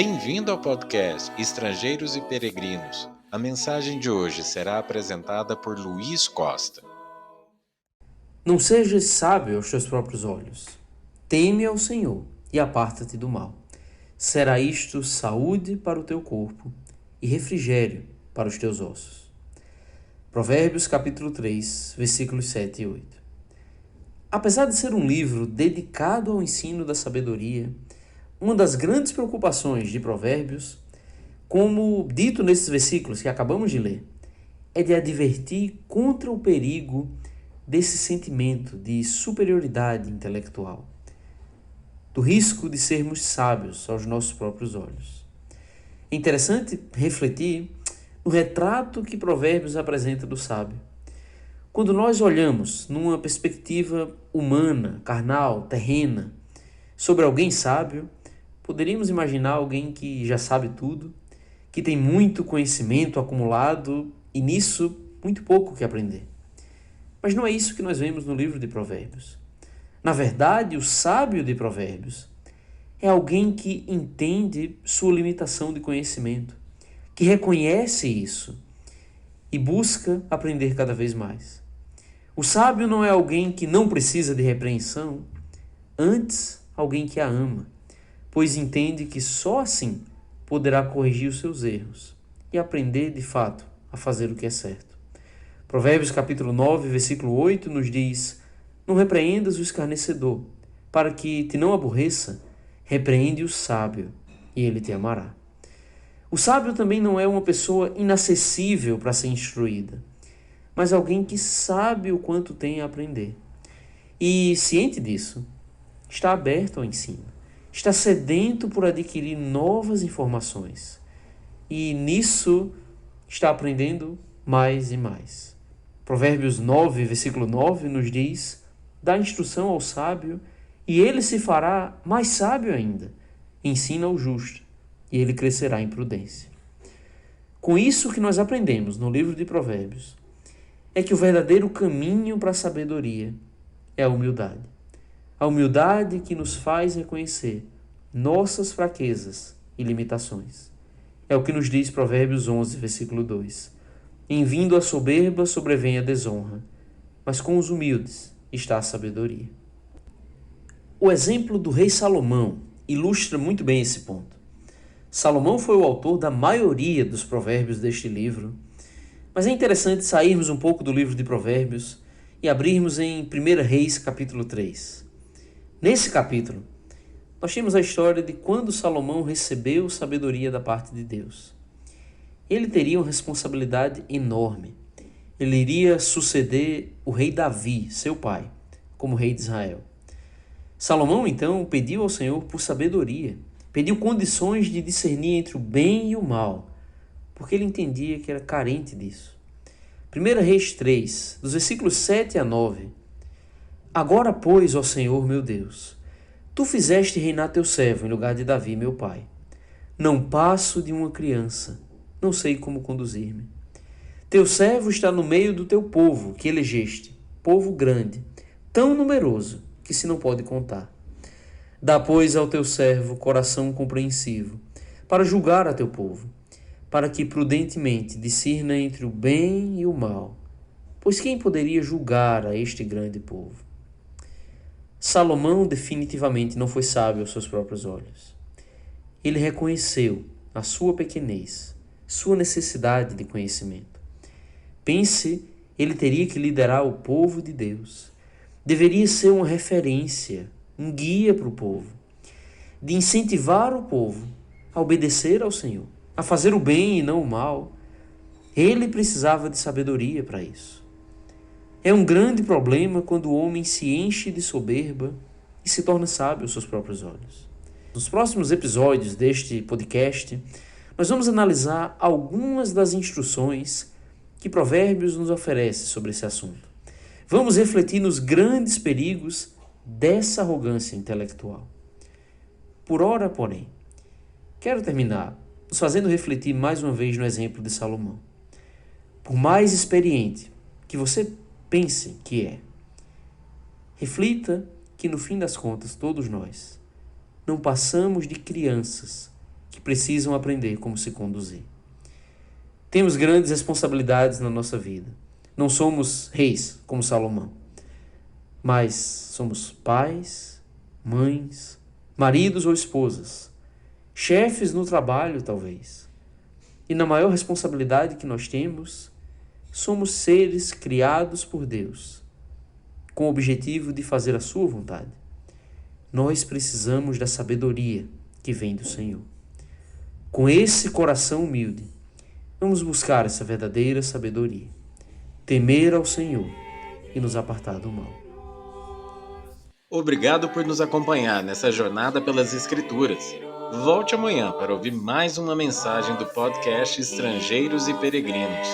Bem-vindo ao podcast Estrangeiros e Peregrinos. A mensagem de hoje será apresentada por Luiz Costa. Não sejas sábio aos teus próprios olhos. Teme ao Senhor e aparta-te do mal. Será isto saúde para o teu corpo e refrigério para os teus ossos. Provérbios capítulo 3, versículos 7 e 8. Apesar de ser um livro dedicado ao ensino da sabedoria, uma das grandes preocupações de Provérbios, como dito nesses versículos que acabamos de ler, é de advertir contra o perigo desse sentimento de superioridade intelectual, do risco de sermos sábios aos nossos próprios olhos. É interessante refletir no retrato que Provérbios apresenta do sábio. Quando nós olhamos numa perspectiva humana, carnal, terrena, sobre alguém sábio, poderíamos imaginar alguém que já sabe tudo, que tem muito conhecimento acumulado e nisso muito pouco que aprender. Mas não é isso que nós vemos no livro de Provérbios. Na verdade, o sábio de Provérbios é alguém que entende sua limitação de conhecimento, que reconhece isso e busca aprender cada vez mais. O sábio não é alguém que não precisa de repreensão, antes alguém que a ama, pois entende que só assim poderá corrigir os seus erros e aprender de fato a fazer o que é certo. Provérbios capítulo 9, versículo 8 nos diz: Não repreendas o escarnecedor, para que te não aborreça, repreende o sábio, e ele te amará. O sábio também não é uma pessoa inacessível para ser instruída, mas alguém que sabe o quanto tem a aprender. E, ciente disso, está aberto ao ensino, está sedento por adquirir novas informações. E nisso está aprendendo mais e mais. Provérbios 9, versículo 9 nos diz: Dá instrução ao sábio, e ele se fará mais sábio ainda. Ensina ao justo, e ele crescerá em prudência. Com isso que nós aprendemos no livro de Provérbios, é que o verdadeiro caminho para a sabedoria é a humildade. A humildade que nos faz reconhecer nossas fraquezas e limitações. É o que nos diz Provérbios 11, versículo 2. Em vindo a soberba sobrevém a desonra, mas com os humildes está a sabedoria. O exemplo do rei Salomão ilustra muito bem esse ponto. Salomão foi o autor da maioria dos provérbios deste livro, mas é interessante sairmos um pouco do livro de Provérbios e abrirmos em 1 Reis capítulo 3. Nesse capítulo, nós temos a história de quando Salomão recebeu sabedoria da parte de Deus. Ele teria uma responsabilidade enorme. Ele iria suceder o rei Davi, seu pai, como rei de Israel. Salomão, então, pediu ao Senhor por sabedoria, pediu condições de discernir entre o bem e o mal, porque ele entendia que era carente disso. 1 Reis 3, dos versículos 7 a 9. Agora, pois, ó Senhor meu Deus, tu fizeste reinar teu servo em lugar de Davi, meu pai. Não passo de uma criança, não sei como conduzir-me. Teu servo está no meio do teu povo, que elegeste, povo grande, tão numeroso, que se não pode contar. Dá, pois, ao teu servo coração compreensivo, para julgar a teu povo, para que prudentemente discirna entre o bem e o mal. Pois quem poderia julgar a este grande povo? Salomão definitivamente não foi sábio aos seus próprios olhos. Ele reconheceu a sua pequenez, sua necessidade de conhecimento. Pense, ele teria que liderar o povo de Deus. Deveria ser uma referência, um guia para o povo, de incentivar o povo a obedecer ao Senhor, a fazer o bem e não o mal. Ele precisava de sabedoria para isso. É um grande problema quando o homem se enche de soberba e se torna sábio aos seus próprios olhos. Nos próximos episódios deste podcast, nós vamos analisar algumas das instruções que Provérbios nos oferece sobre esse assunto. Vamos refletir nos grandes perigos dessa arrogância intelectual. Por ora, porém, quero terminar nos fazendo refletir mais uma vez no exemplo de Salomão. Por mais experiente que você pense que é, reflita que no fim das contas todos nós não passamos de crianças que precisam aprender como se conduzir. Temos grandes responsabilidades na nossa vida. Não somos reis como Salomão, mas somos pais, mães, maridos ou esposas, chefes no trabalho, talvez. E na maior responsabilidade que nós temos, somos seres criados por Deus, com o objetivo de fazer a sua vontade. Nós precisamos da sabedoria que vem do Senhor. Com esse coração humilde, vamos buscar essa verdadeira sabedoria, temer ao Senhor e nos apartar do mal. Obrigado por nos acompanhar nessa jornada pelas Escrituras. Volte amanhã para ouvir mais uma mensagem do podcast Estrangeiros e Peregrinos.